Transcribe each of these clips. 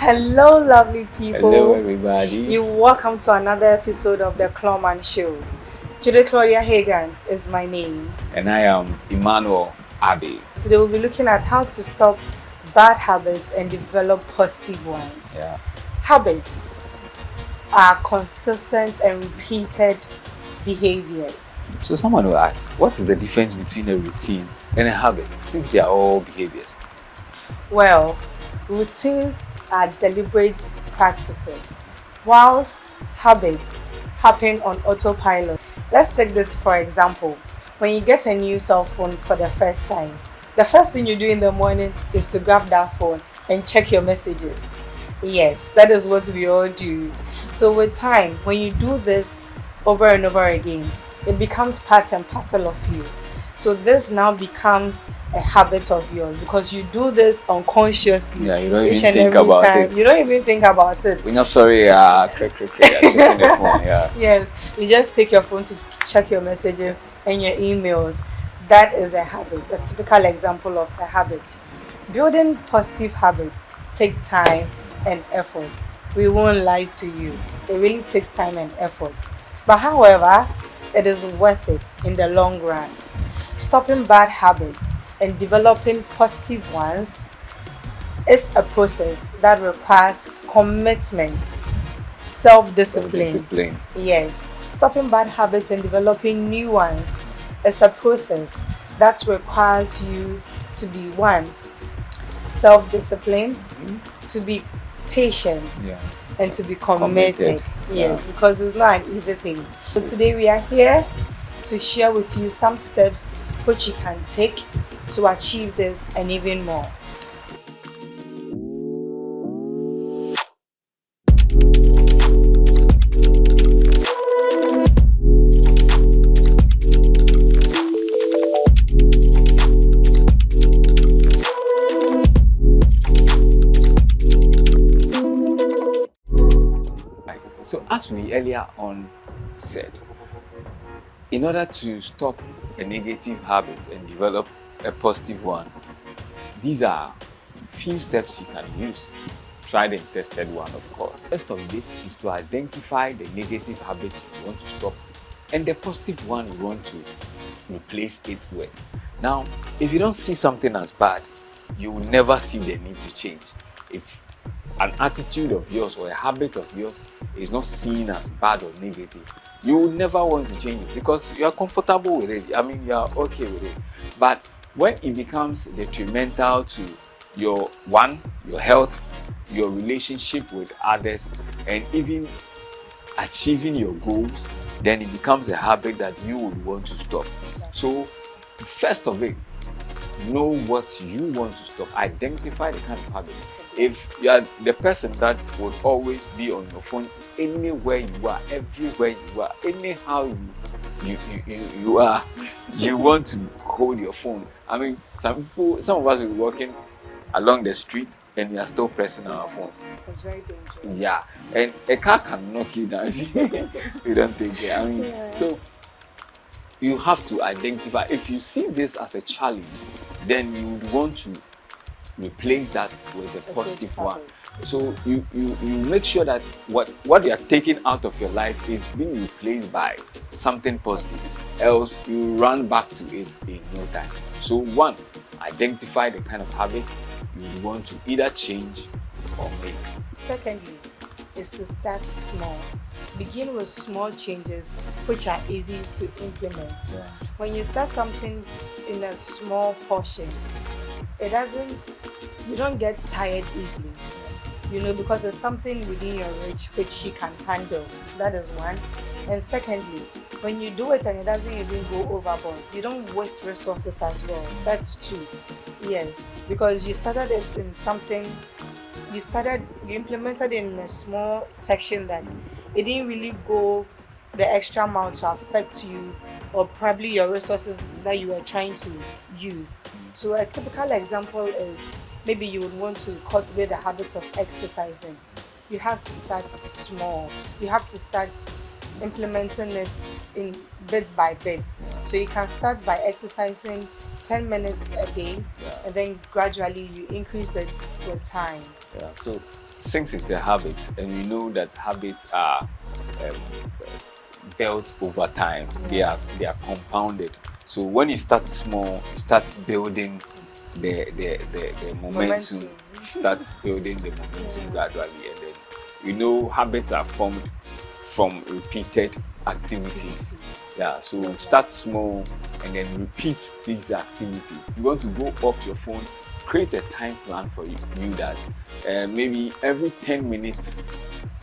Hello, lovely people. Hello, everybody. You welcome to another episode of the Clawman Show. Judith Claudia Hagan is my name. And I am Emmanuel Abbey. Today we'll be looking at how to stop bad habits and develop positive ones. Yeah. Habits are consistent and repeated behaviors. So someone will ask, what is the difference between a routine and a habit, since they are all behaviors? Well, routines are deliberate practices, whilst habits happen on autopilot. Let's take this for example. When you get a new cell phone for the first time, the first thing you do in the morning is to grab that phone and check your messages. Yes, that is what we all do. So with time, when you do this over and over again, it becomes part and parcel of you. So this now becomes a habit of yours because you do this unconsciously. Yeah, you don't each even and think every about time. it. You don't even think about it. We're not sorry, checking the phone, yeah. Yes, you just take your phone to check your messages and your emails. That is a habit, a typical example of a habit. Building positive habits take time and effort. We won't lie to you. It really takes time and effort. But however, it is worth it in the long run. Stopping bad habits and developing positive ones is a process that requires commitment, self-discipline. Discipline. Yes. Stopping bad habits and developing new ones is a process that requires you to be one, self-discipline, to be patient, Yeah. and to be committed. Yes, Yeah. because it's not an easy thing. So today we are here to share with you some steps which you can take to achieve this and even more. So as we earlier on said, in order to stop a negative habit and develop a positive one, these are few steps you can use. Tried and tested one, of course. First of this is to identify the negative habit you want to stop and the positive one you want to replace it with. Now, if you don't see something as bad, you will never see the need to change. If an attitude of yours or a habit of yours is not seen as bad or negative, you will never want to change it because you are comfortable with it. I mean, you are okay with it. But when it becomes detrimental to your health, your relationship with others, and even achieving your goals, then it becomes a habit that you would want to stop. So first of it, know what you want to stop. Identify the kind of habit. If you are the person that would always be on your phone anywhere you are, everywhere you are, anyhow you are, you want to hold your phone. I mean, some of us will be walking along the street and we are still pressing our phones. It's very dangerous. Yeah, and a car can knock you down if you don't take care. I mean, Yeah. so you have to identify. If you see this as a challenge, then you would want to replace that with a positive one. So you make sure that what you are taking out of your life is being replaced by something positive, else you run back to it in no time. So one, identify the kind of habit you want to either change or make. Secondly, is to start small. Begin with small changes which are easy to implement. Yeah. When you start something in a small portion, you don't get tired easily. Because there's something within your reach which you can handle. That is one. And secondly, when you do it and it doesn't even go overboard, you don't waste resources as well. That's two. Yes, because you started it in something, you implemented it in a small section that it didn't really go the extra mile to affect you or probably your resources that you are trying to use. So a typical example is maybe you would want to cultivate the habit of exercising. You have to start small. You have to start implementing it in bit by bit. So you can start by exercising 10 minutes a day, and then gradually you increase it with time. Yeah. So since it's a habit, and we know that habits are built over time, they are compounded. So when you start small, you start building the momentum, start building the momentum gradually, and then habits are formed from repeated activities. Yeah, so start small and then repeat these activities. You want to go off your phone, create a time plan for you that maybe every 10 minutes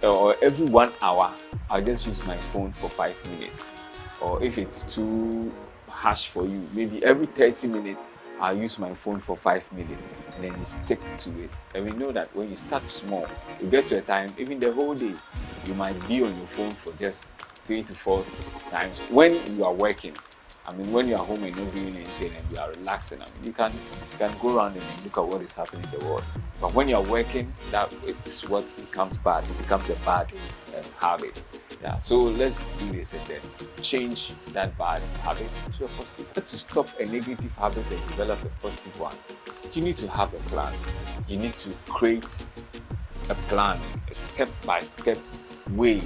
or every 1 hour, I'll just use my phone for 5 minutes. Or if it's too harsh for you, maybe every 30 minutes, I'll use my phone for 5 minutes, and then you stick to it. And we know that when you start small, you get to a time, even the whole day, you might be on your phone for just 3 to 4 times when you are working. I mean, when you are home and not doing anything and you are relaxing, I mean, you can go around and look at what is happening in the world. But when you are working, that it's what becomes bad. It becomes a bad habit. Yeah. So let's do this and then change that bad habit to a positive. To stop a negative habit and develop a positive one, you need to have a plan. You need to create a plan, a step-by-step way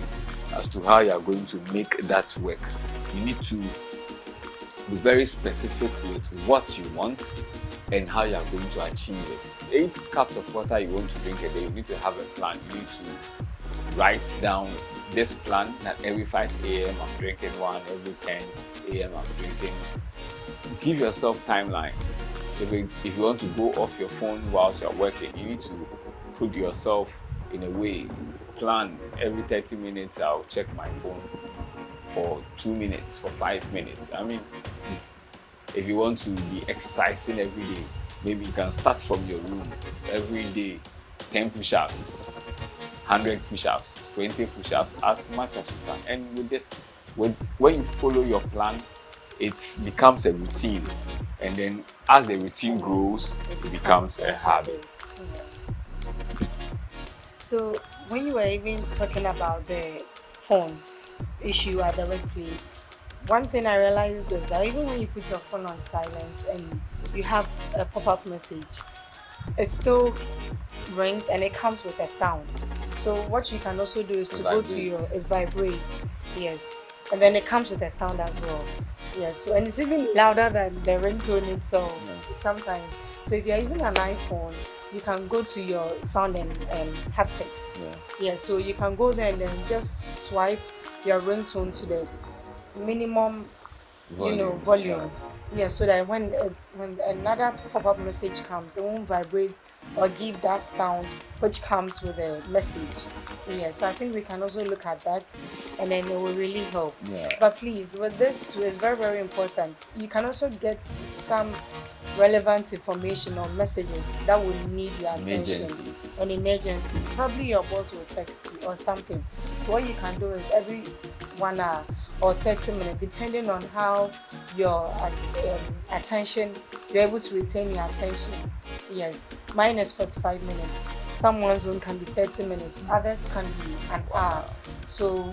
as to how you are going to make that work. You need to be very specific with what you want and how you are going to achieve it. 8 cups of water you want to drink a day, you need to have a plan. You need to write down this plan that every 5 a.m. I'm drinking one, every 10 a.m. I'm drinking. Give yourself timelines. If you want to go off your phone whilst you're working, you need to put yourself in a way. Plan every 30 minutes I'll check my phone for 2 minutes, for 5 minutes. I mean, if you want to be exercising every day, maybe you can start from your room every day, 10 push-ups, 100 push-ups, 20 push-ups, as much as you can. And with this, when you follow your plan, it becomes a routine. And then as the routine grows, it becomes a habit. So when you were even talking about the phone issue at the workplace, one thing I realized is that even when you put your phone on silent and you have a pop-up message, it still rings and it comes with a sound. So what you can also do is to go to it vibrates, yes, and then it comes with a sound as well, yes. So and it's even louder than the ringtone itself sometimes. So if you're using an iPhone, you can go to your sound and haptics. Yeah. So you can go there and then just swipe your ringtone to the minimum, volume. Yeah, so that when another pop-up message comes, it won't vibrate or give that sound which comes with a message. Yeah, so I think we can also look at that, and then it will really help. Yeah. But please, with this too, it's very, very important. You can also get some relevant information or messages that will need your attention. An emergency. Probably your boss will text you or something. So what you can do is every 1 hour or 30 minutes, depending on how your attention, you're able to retain your attention. Yes, mine is 45 minutes. Someone's one can be 30 minutes, others can be an hour. So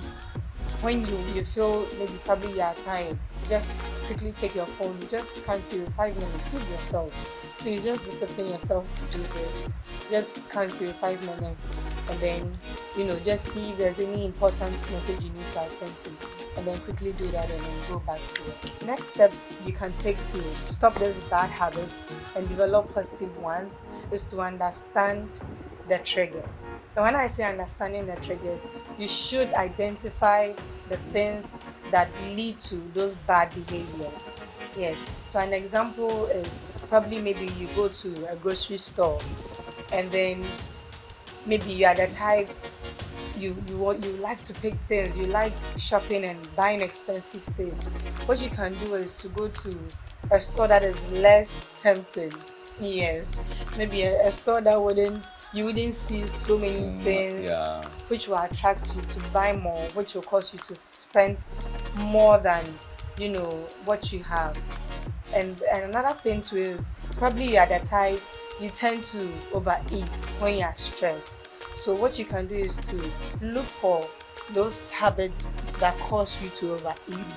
when you feel maybe probably you're tired, just quickly take your phone, just count through 5 minutes, give yourself. Please just discipline yourself to do this. Just count through 5 minutes and then, just see if there's any important message you need to attend to, and then quickly do that and then go back to it. Next step you can take to stop these bad habits and develop positive ones is to understand the triggers. And when I say understanding the triggers, you should identify the things that lead to those bad behaviors. Yes. So an example is probably maybe you go to a grocery store and then maybe you are the type you like to pick things, you like shopping and buying expensive things. What you can do is to go to a store that is less tempting. Yes, maybe a store that you wouldn't see so many things which will attract you to buy more, which will cause you to spend more than what you have. And another thing too is probably you are the type you tend to overeat when you are stressed. So what you can do is to look for those habits that cause you to overeat,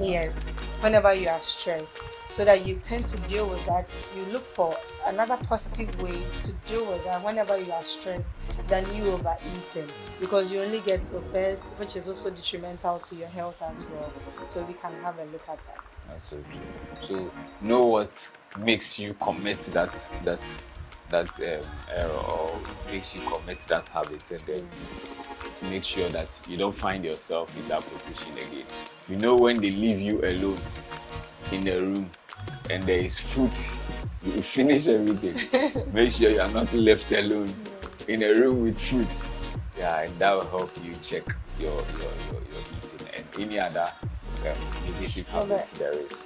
Yes, whenever you are stressed, so that you tend to deal with that. You look for another positive way to deal with that whenever you are stressed than you overeating, because you only get obese, which is also detrimental to your health as well. So we can have a look at that. That's so true. So know what makes you commit that error, or makes you commit that habit, and then make sure that you don't find yourself in that position again. You know, when they leave you alone in a room and there is food, you finish everything. Make sure you are not left alone in a room with food. Yeah, and that will help you check your eating and any other negative habits there is.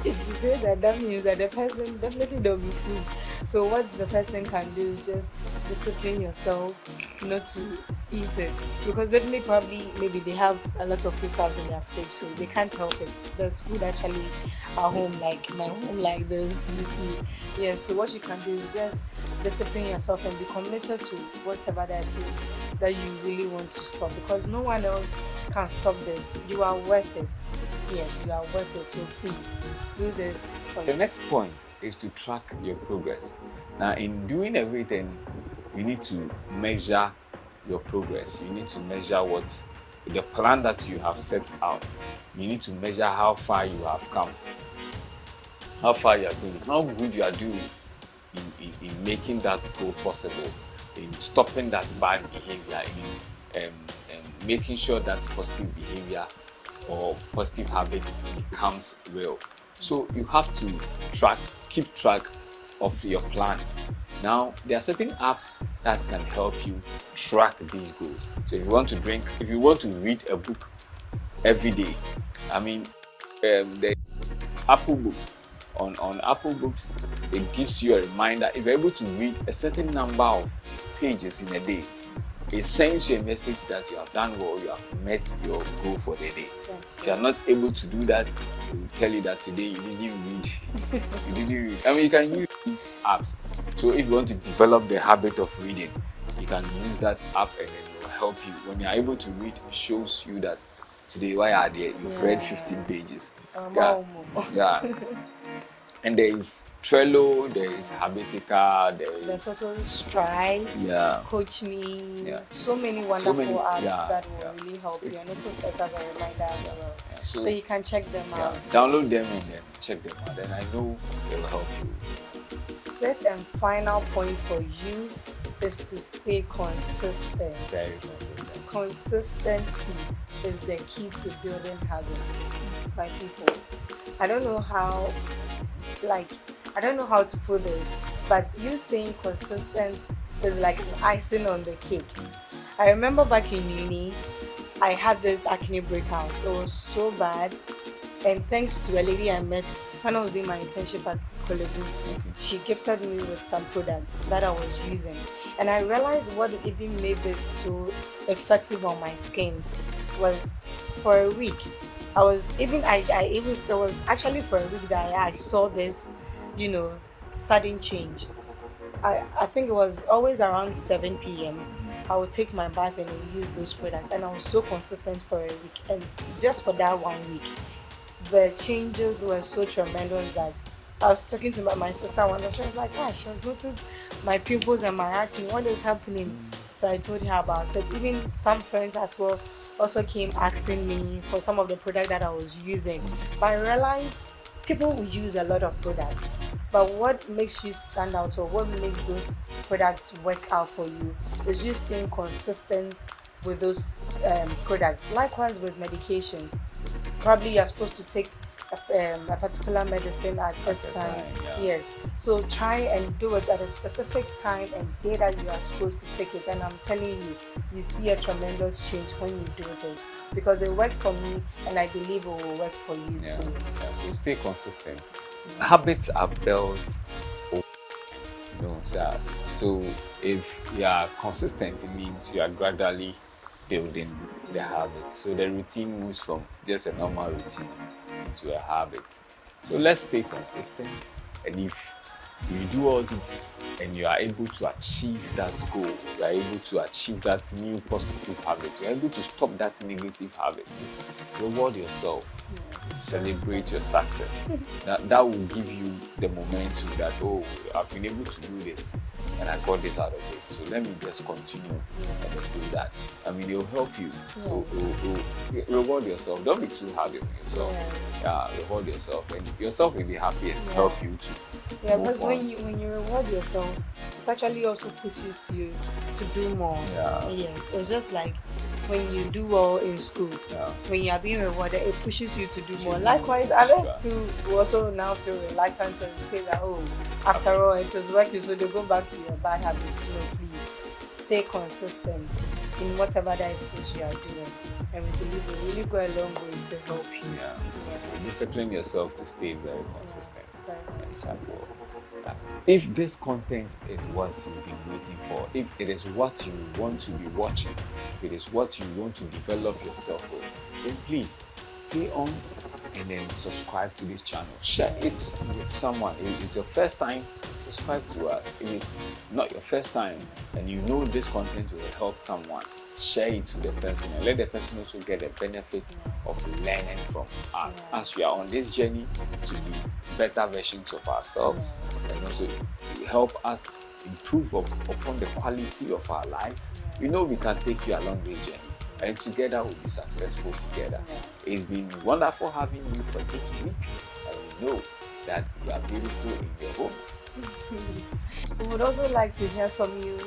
If you say that, that means that the person definitely don't be food. So what the person can do is just discipline yourself not to eat it, because definitely probably maybe they have a lot of food stuffs in their fridge, so they can't help it. There's food actually at home, like my home, like this. You see, yeah. So what you can do is just discipline yourself and be committed to whatever that is that you really want to stop, because no one else can stop this. You are worth it. Yes, you are worth it. So please do this for The you. next point is to track your progress. Now, in doing everything, you need to measure your progress. You need to measure what the plan that you have set out. You need to measure how far you have come, how far you are going, how good you are doing in making that goal possible, in stopping that bad behavior, in making sure that positive behavior or positive habit becomes real. So you have to keep track of your plan. Now, there are certain apps that can help you track these goals. So if you want to read a book every day, I mean, the Apple Books. On Apple Books, it gives you a reminder. If you're able to read a certain number of pages in a day, it sends you a message that you have done well, you have met your goal for the day. If you are not able to do that, it will tell you that today you didn't read. You didn't read. I mean, you can use these apps. So if you want to develop the habit of reading, you can use that app, and it will help you. When you are able to read, it shows you that today, why are there? You've read 15 pages. Yeah. And there is Trello, there is Habitica, There's also Strides, Yeah. Coach Me, Yeah. so many wonderful apps yeah, that will really help you, and also set as a reminder as well. Yeah. So you can check them out. Download them and then check them out. And I know it will help you. Sixth and final point for you is to stay consistent. Very consistent. Consistency is the key to building habits by people. I don't know how to put this, but you staying consistent is like icing on the cake. I remember back in uni, I had this acne breakout. It was so bad. And thanks to a lady I met when I was doing my internship at Skolebu, she gifted me with some products that I was using. And I realized what even made it so effective on my skin was for a week. There was actually for a week that I saw this, sudden change. I think it was always around 7 p.m. I would take my bath and then use those products, and I was so consistent for a week. And just for that 1 week, the changes were so tremendous that I was talking to my sister one day. She was like, she has noticed my pimples and my acne. What is happening? So I told her about it. Even some friends as well also came asking me for some of the product that I was using. But I realized people will use a lot of products. But what makes you stand out, or what makes those products work out for you, is you staying consistent with those products. Likewise with medications. Probably you're supposed to take a particular medicine at this time. Yes. So try and do it at a specific time and day that you are supposed to take it. And I'm telling you, you see a tremendous change when you do this, because it worked for me, and I believe it will work for you too. Yeah. So stay consistent. Habits are built over. So if you are consistent, it means you are gradually building the habit. So the routine moves from just a normal routine into a habit. So let's stay consistent. And if you do all this and you are able to achieve that goal, you are able to achieve that new positive habit, you are able to stop that negative habit, reward yourself. Celebrate your success. That will give you the momentum that, oh, I've been able to do this and I got this out of it. So let me just continue and do that. I mean, it'll help you. Reward yourself. Don't be too hard on yourself. Yeah, reward yourself, and yourself will be happy and help you too. Yeah, because when you reward yourself, it actually also pushes you to do more. Yeah. Yes, it's just like when you do well in school, when you are being rewarded, it pushes you to do more. Likewise, others too will also now feel reluctant and say that, oh, after all, it is working, so they go back to your bad habits. No, please stay consistent in whatever that it is you are doing, and we believe it will really go a long way to help you. So discipline yourself to stay very consistent. Very If this content is what you've been waiting for, if it is what you want to be watching, if it is what you want to develop yourself with, then please stay on and then subscribe to this channel. Share it with someone. If it's your first time, subscribe to us. If it's not your first time and you know this content will help someone, share it to the person and let the person also get the benefit of learning from us as we are on this journey to be better versions of ourselves, and also help us improve upon the quality of our lives. We know we can take you along this journey, and together we'll be successful together. It's been wonderful having you for this week, and we know that you are beautiful in your homes. We would also like to hear from you.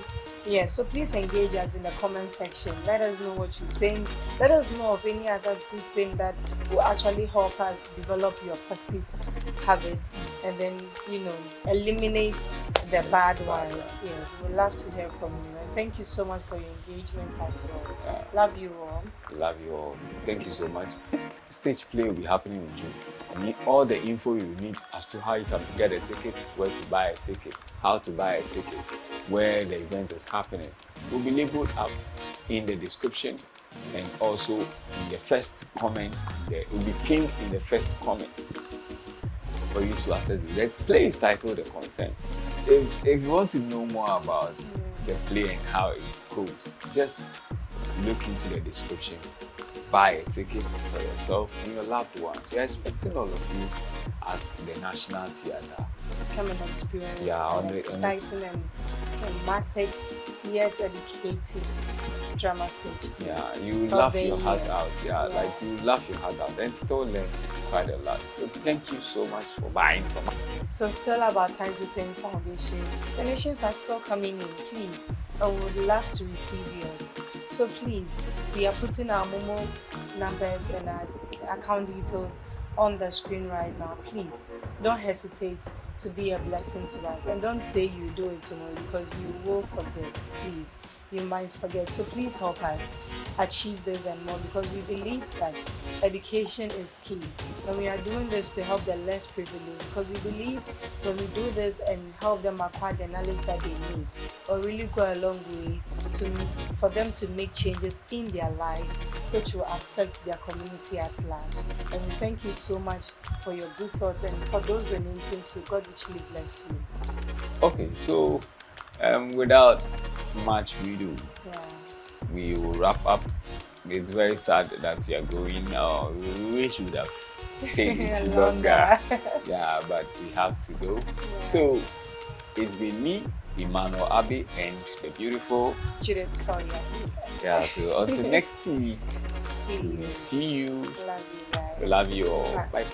Yes, so please engage us in the comment section. Let us know what you think. Let us know of any other good thing that will actually help us develop your positive habits and then, eliminate the bad ones. Yes, we'd love to hear from you. And thank you so much for your engagement as well. Love you all. Love you all. Thank you so much. Stage play will be happening in June. I need all the info you need as to how you can get a ticket, where to buy a ticket, how to buy a ticket, where the event is happening. Will be labeled up in the description and also in the first comment. It will be pinned in the first comment for you to access it. The play is titled The Consent. If you want to know more about the play and how it goes, just look into the description. Buy a ticket for yourself and your loved ones. We are expecting all of you at the National Theatre. Come and experience an exciting and dramatic yet educative drama stage. Yeah, you will laugh your heart out. Like you will laugh your heart out and still learn quite a lot. So thank you so much for buying from us. So still about Time to Think Foundation. Donations are still coming in, please. I would love to receive yours. So please, we are putting our Momo numbers and our account details on the screen right now. Please don't hesitate to be a blessing to us, and don't say you do it tomorrow because you will forget. Please, you might forget. So please help us achieve this and more, because we believe that education is key, and we are doing this to help the less privileged, because we believe when we do this and help them acquire the knowledge that they need, it will really go a long way for them to make changes in their lives which will affect their community at large. And we thank you so much for your good thoughts, and for those donating, so God richly bless you. Okay, so without much ado, we will wrap up. It's very sad that you are going. We wish you would have stayed longer. Yeah, but we have to go. So it's been me, Emmanuel Abbey, and the beautiful Judith Konya. Yeah, so until next week, See you. see you. Love you guys. We love you all. Bye.